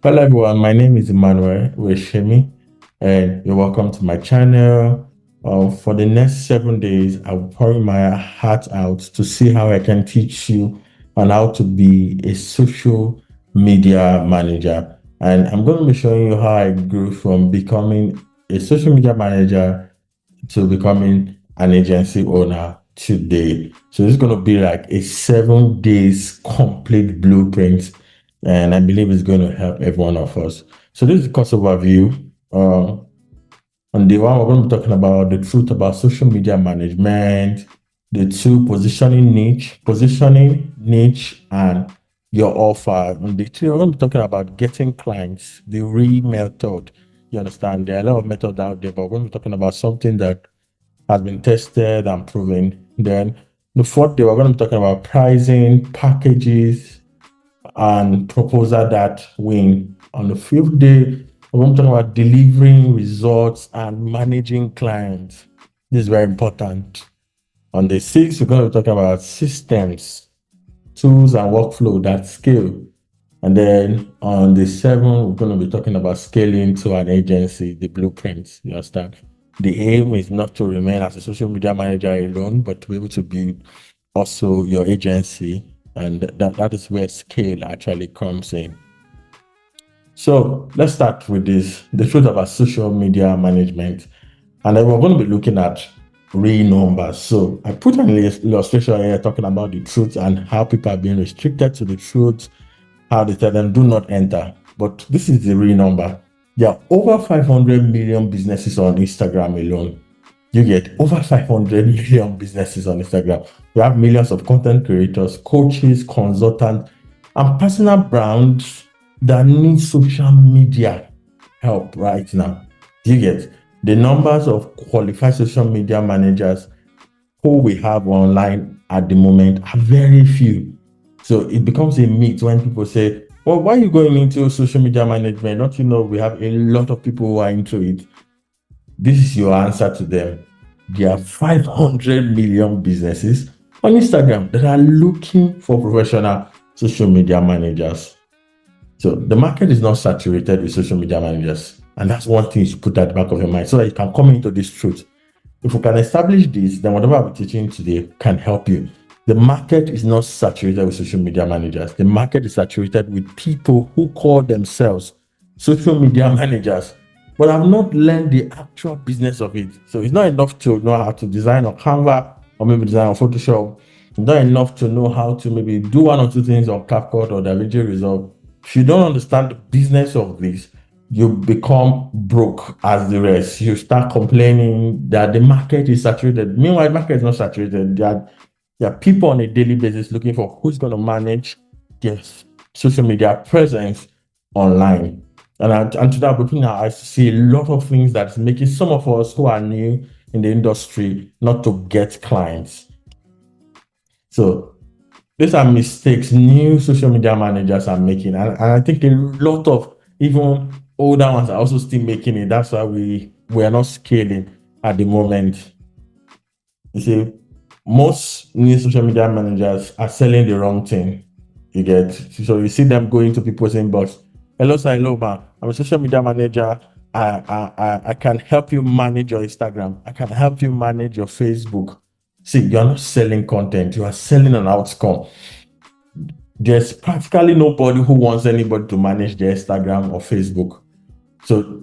Hello everyone, my name is Emmanuel Weshemi, and you're welcome to my channel. For the next 7 days, I'll pour my heart out to see how I can teach you on how to be a social media manager. And I'm going to be showing you how I grew from becoming a social media manager to becoming an agency owner today. So this is going to be like a 7 days complete blueprint, and I believe it's going to help every one of us. So this is the course overview. On day one, we're going to be talking about the truth about social media management, the two positioning niche, and your offer. On day three, we're going to be talking about getting clients, the real method. You understand? There are a lot of methods out there, but we're going to be talking about something that has been tested and proven. Then the fourth day, we're going to be talking about pricing, packages, and proposal that win. On the fifth day, we're going to talk about delivering results and managing clients. This is very important. On the sixth, we're going to be talking about systems, tools, and workflow that scale. And then on the seventh, we're going to be talking about scaling to an agency, the blueprints. You understand? The aim is not to remain as a social media manager alone, but to be able to build also your agency. And that is where scale actually comes in. So let's start with this, the truth about social media management. And then we're going to be looking at real numbers. So I put an illustration here talking about the truth and how people are being restricted to the truth, how they tell them do not enter. But this is the real number. There are over 500 million businesses on Instagram alone. You get over 500 million businesses on Instagram. We have millions of content creators, coaches, consultants, and personal brands that need social media help right now. You get the numbers of qualified social media managers who we have online at the moment are very few. So it becomes a myth when people say, well, why are you going into social media management? Don't you know we have a lot of people who are into it? This is your answer to them. There are 500 million businesses on Instagram that are looking for professional social media managers. So the market is not saturated with social media managers. And that's one thing you should put at the back of your mind so that you can come into this truth. If we can establish this, then whatever I'm teaching today can help you. The market is not saturated with social media managers. The market is saturated with people who call themselves social media managers, but have not learned the actual business of it. So it's not enough to know how to design on Canva or maybe design on Photoshop. It's not enough to know how to maybe do one or two things on CapCut or DaVinci Resolve. If you don't understand the business of this, you become broke as the rest. You start complaining that the market is saturated. Meanwhile, the market is not saturated. There are people on a daily basis looking for who's going to manage their social media presence online. And to that, we're putting our eyes to see a lot of things that's making some of us who are new in the industry not to get clients. So these are mistakes new social media managers are making. And I think a lot of even older ones are also still making it. That's why we are not scaling at the moment. You see, most new social media managers are selling the wrong thing. You get, so you see them going to people's inbox. Hello, sir, hello, ma. I'm a social media manager. I can help you manage your Instagram. I can help you manage your Facebook. See, you're not selling content, you are selling an outcome. There's practically nobody who wants anybody to manage their Instagram or Facebook. So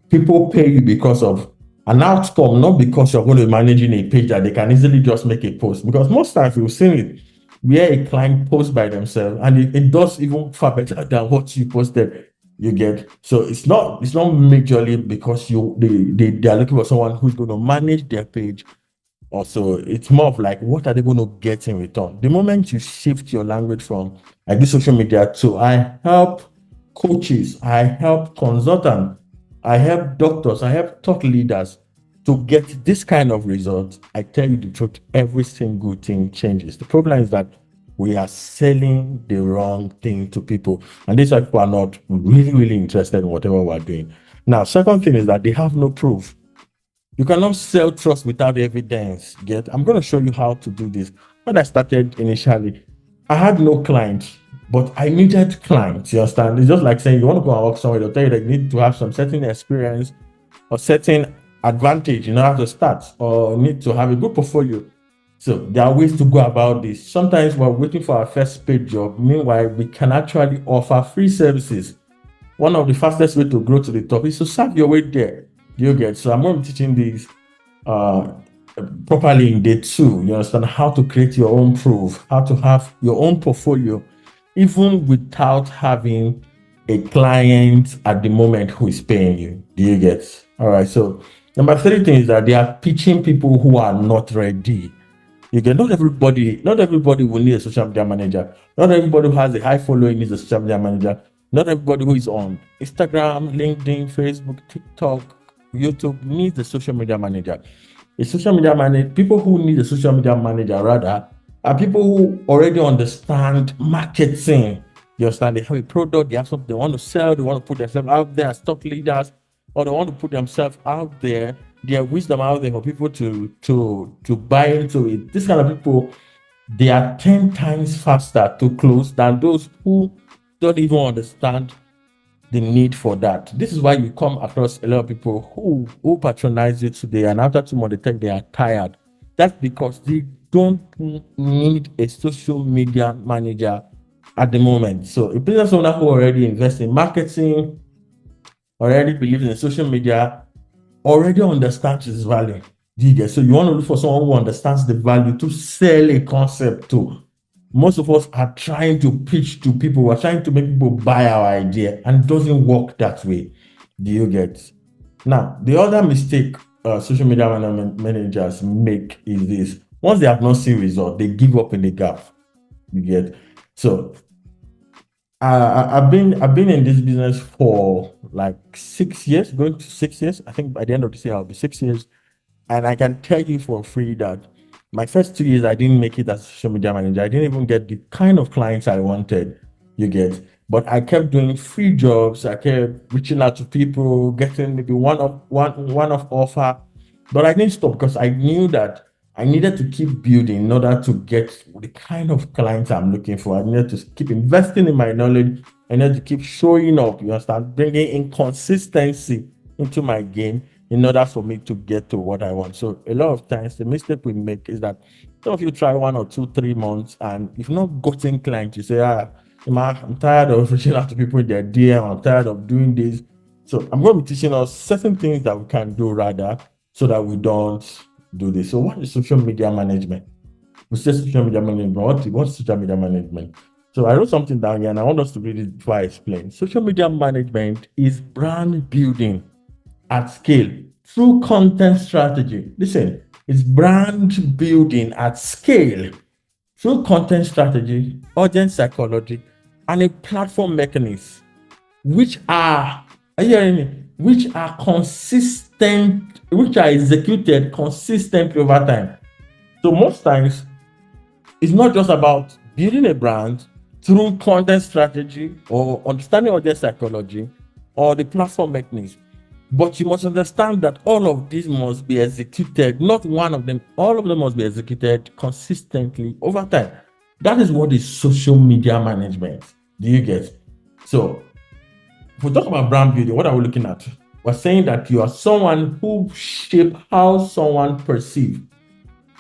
people pay you because of an outcome, not because you're going to be managing a page that they can easily just make a post. Because most times we've seen it where a client posts by themselves and it does even far better than what you posted. You get, so it's not majorly because they are looking for someone who's going to manage their page. Also, it's more of like, what are they going to get in return? The moment you shift your language from I do social media to I help coaches, I help consultants, I help doctors, I help thought leaders to get this kind of result, I tell you the truth, every single thing changes. The problem is that we are selling the wrong thing to people, and these people are not really interested in whatever we're doing. Now, second thing is that they have no proof. You cannot sell trust without evidence. Get? I'm going to show you how to do this. When I started initially, I had no clients. but I needed clients. You understand? It's just like saying you want to go and work somewhere, they'll tell you that you need to have some certain experience or certain advantage, how to start, or need to have a good portfolio. So there are ways to go about this. Sometimes we're waiting for our first paid job. Meanwhile, we can actually offer free services. One of the fastest way to grow to the top is to serve your way there. You get. So I'm going to be teaching these uh, properly in day 2. You understand how to create your own proof, how to have your own portfolio, even without having a client at the moment who is paying you. Do you get? All right. So number 3 thing is that they are pitching people who are not ready. You get. Not everybody will need a social media manager. Not everybody who has a high following needs a social media manager. Not everybody who is on Instagram, LinkedIn, Facebook, TikTok, YouTube needs a social media manager. A social media manager, people who need a social media manager rather are people who already understand marketing. You understand? They have a product, they have something they want to sell, they want to put themselves out there as stock leaders, or they want to put themselves out there, their wisdom out there for people to buy into it. This kind of people, they are 10 times faster to close than those who don't even understand the need for that. This is why you come across a lot of people who patronize you today, and after 2 months they think they are tired. That's because they don't need a social media manager at the moment. So a business owner who already invests in marketing, already believes in social media, already understands its value. Do you get? So you want to look for someone who understands the value to sell a concept to. Most of us are trying to pitch to people, we're trying to make people buy our idea, and it doesn't work that way. Do you get? Now, the other mistake social media managers make is this: once they have not seen result, they give up in the gap. You get? So I've been in this business for like 6 years, going to 6 years. I think by the end of this year I'll be 6 years, and I can tell you for free that my first 2 years I didn't make it as a social media manager. I didn't even get the kind of clients I wanted. You get, but I kept doing free jobs. I kept reaching out to people, getting maybe one of offer, but I didn't stop because I knew that I needed to keep building in order to get the kind of clients I'm looking for. I needed to keep investing in my knowledge. I needed to keep showing up. You understand? Bringing in consistency into my game in order for me to get to what I want. So a lot of times the mistake we make is that some of you try 1 or 2, 3 months, and if not gotten clients, you say, I'm tired of reaching out to people in their DM. I'm tired of doing this. So I'm going to be teaching us certain things that we can do rather so that we don't do this. So what is social media management? We say social media management. What's social media management? So I wrote something down here and I want us to read it before I explain. Social media management is brand building at scale through content strategy. Listen, it's brand building at scale through content strategy, audience psychology, and a platform mechanism, which are you hearing me? Which are consistent, which are executed consistently over time. So most times, it's not just about building a brand through content strategy or understanding audience psychology or the platform mechanism. But you must understand that all of these must be executed, not one of them, all of them must be executed consistently over time. That is what is social media management. Do you get? So, if we talk about brand building, what are we looking at? We're saying that you are someone who shape how someone perceive.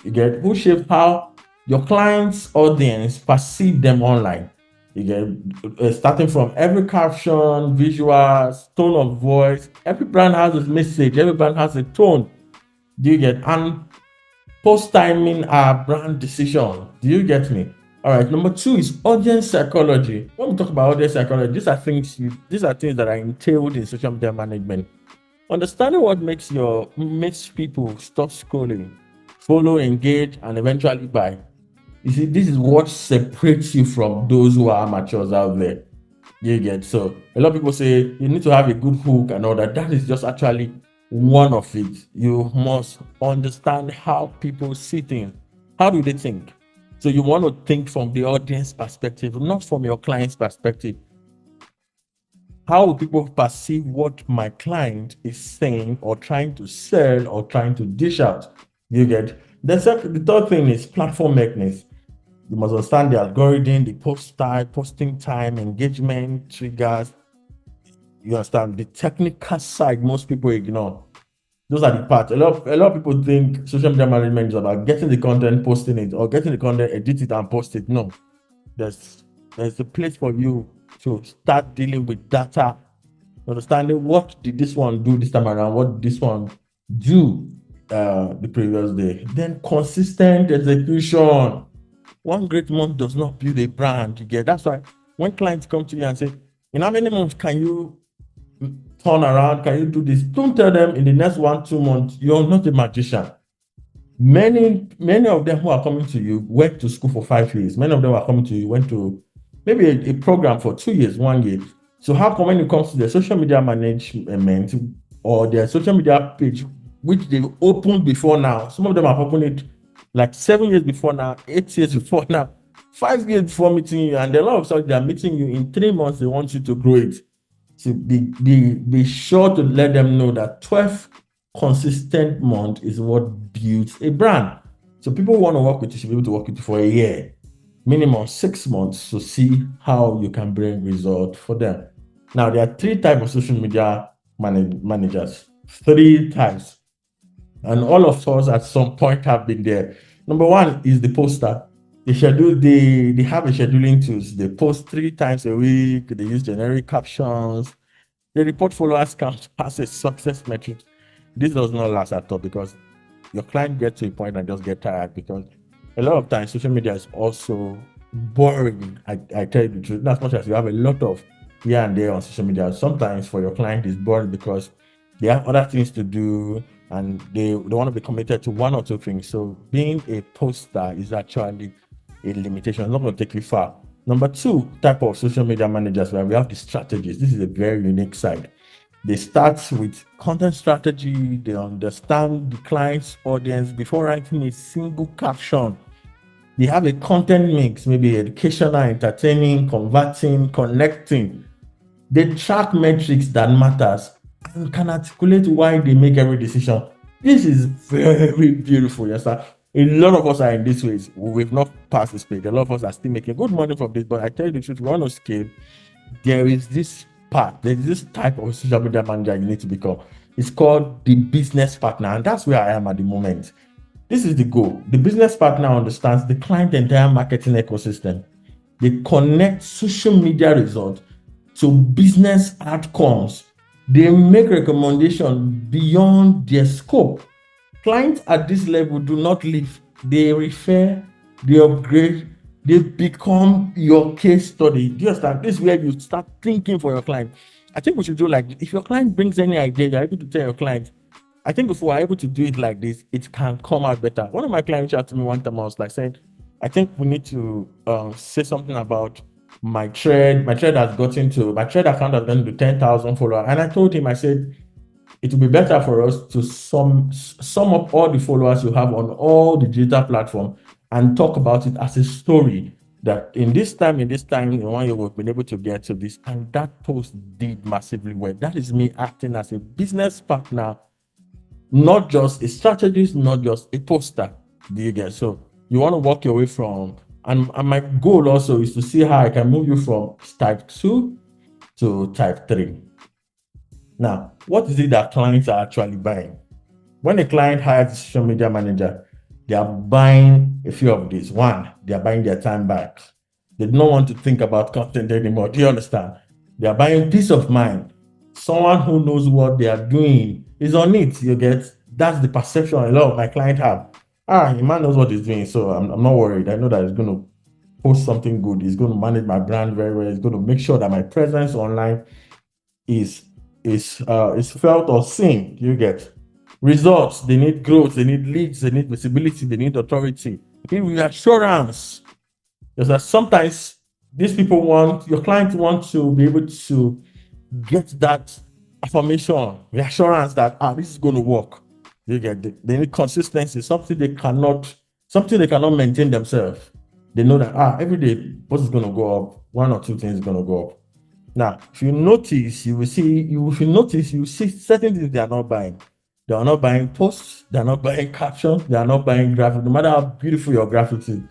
You get who shape how your client's audience perceive them online. You get starting from every caption, visuals, tone of voice. Every brand has its message. Every brand has a tone. Do you get? And post timing are brand decision. Do you get me? All right. Number 2 is audience psychology. When we talk about audience psychology, these are things that are entailed in social media management. Understanding what makes people stop scrolling, follow, engage, and eventually buy. You see, this is what separates you from those who are amateurs out there. You get? So a lot of people say you need to have a good hook and all that. That is just actually one of it. You must understand how people see things. How do they think? So you want to think from the audience perspective, not from your client's perspective. How will people perceive what my client is saying or trying to sell or trying to dish out? You get? The third thing is platform mechanism. You must understand the algorithm, the post type, posting time, engagement, triggers. You understand the technical side most people ignore. Those are the parts. A lot of people think social media management is about getting the content, posting it, or getting the content, edit it, and post it. No, there's there's a place for you to start dealing with data, understanding what did this one do this time around, what did this one do the previous day. Then consistent execution. One great month does not build a brand. You get that's why when clients come to you and say, in how many months can you turn around? Can you do this? Don't tell them in the next 1-2 months. You're not a magician. Many of them who are coming to you went to school for 5 years. Many of them are coming to you went to maybe a program for 2 years, 1 year. So how come when it comes to their social media management or their social media page, which they opened before now, some of them have opened it like 7 years before now, 8 years before now, 5 years before meeting you, and a lot of times they are meeting you in 3 months. They want you to grow it. So be sure to let them know that 12 consistent month is what builds a brand. So people who want to work with you should be able to work with you for a year, minimum 6 months, to see how you can bring result for them. Now there are three types of social media managers. Three types, and all of us at some point have been there. Number one is the poster. They have a scheduling tools. They post 3 times a week. They use generic captions. They report followers count as a success metric. This does not last at all because your client gets to a point and just get tired, because a lot of times social media is also boring. I tell you the truth. As much as you have a lot of here and there on social media, sometimes for your client it's boring because they have other things to do and they want to be committed to one or two things. So being a poster is actually a limitation. It's not going to take you far. Number two type of social media managers, where we have the strategies. This is a very unique side. They start with content strategy. They understand the client's audience before writing a single caption. They have a content mix, maybe educational, entertaining, converting, connecting. They track metrics that matters and can articulate why they make every decision. This is very beautiful. Yes, sir. A lot of us are in this ways. We've not passed this page. A lot of us are still making good money from this. But I tell you the truth, we want to scale. There is this part, there is this type of social media manager you need to become. It's called the business partner, and that's where I am at the moment. This is the goal. The business partner understands the client entire marketing ecosystem. They connect social media results to business outcomes. They make recommendations beyond their scope. Clients at this level do not leave. They refer, they upgrade, they become your case study. Do you understand? This is where you start thinking for your client. I think we should do like, if your client brings any idea, you're able to tell your client, I think if we're able to do it like this, it can come out better. One of my clients reached out to me one time. I was like saying, I think we need to say something about my thread. My thread account has gotten to 10,000 followers. And I told him, I said, it will be better for us to sum up all the followers you have on all the digital platform and talk about it as a story, that in this time, in 1 year, we've been able to get to this. And that post did massively well. That is me acting as a business partner, not just a strategist, not just a poster. Do you get? So you want to walk your way from, and my goal also is to see how I can move you from type 2 to type 3. Now, what is it that clients are actually buying? When a client hires a social media manager, they are buying a few of these. One, they are buying their time back. They don't want to think about content anymore. Do you understand? They are buying peace of mind. Someone who knows what they are doing is on it. You get? That's the perception a lot of my clients have. The man knows what he's doing, so I'm not worried. I know that he's going to post something good. He's going to manage my brand very well. He's going to make sure that my presence online is felt or seen. You get? Results, they need growth, they need leads, they need visibility, they need authority, they need reassurance. Because that sometimes these people your clients want to be able to get that affirmation, reassurance that this is going to work. You get? They need consistency, something they cannot maintain themselves. They know that every day post is going to go up, one or two things is going to go up. Now, if you notice, you will see certain things they are not buying. They are not buying posts, they are not buying captions, they are not buying graphics. No matter how beautiful your graphics is,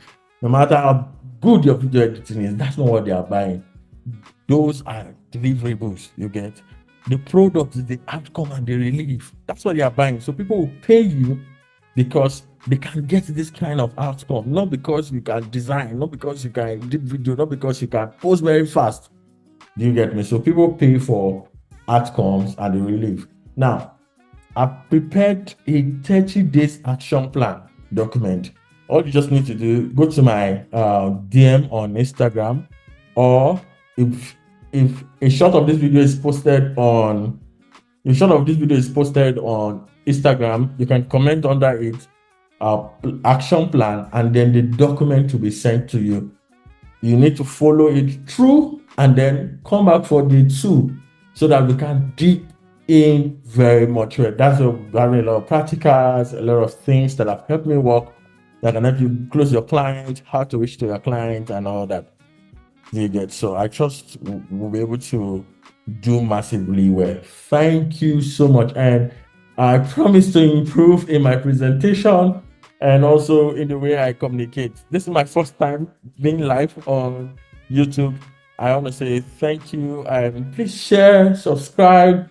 No matter how good your video editing is, that's not what they are buying. Those are deliverables, you get. The product is the outcome and the relief. That's what they are buying. So people will pay you because they can get this kind of outcome, not because you can design, not because you can edit video, not because you can post very fast. Do you get me? So people pay for outcomes and the relief. Now, I've prepared a 30 days action plan document. All you just need to do, go to my DM on Instagram, or if a shot of this video is posted on Instagram, you can comment under it, action plan, and then the document will be sent to you. You need to follow it through and then come back for day 2 so that we can dig in very much. That's having a lot of practicals, a lot of things that have helped me work, that can help you close your client, how to reach to your client, and all that. You get. So I trust we'll be able to do massively well. Thank you so much, and I promise to improve in my presentation and also in the way I communicate. This is my first time being live on YouTube. I want to say thank you, and please share, subscribe,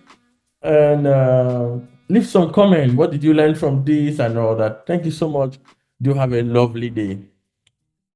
and leave some comment. What did you learn from this and all that? Thank you so much. Do have a lovely day.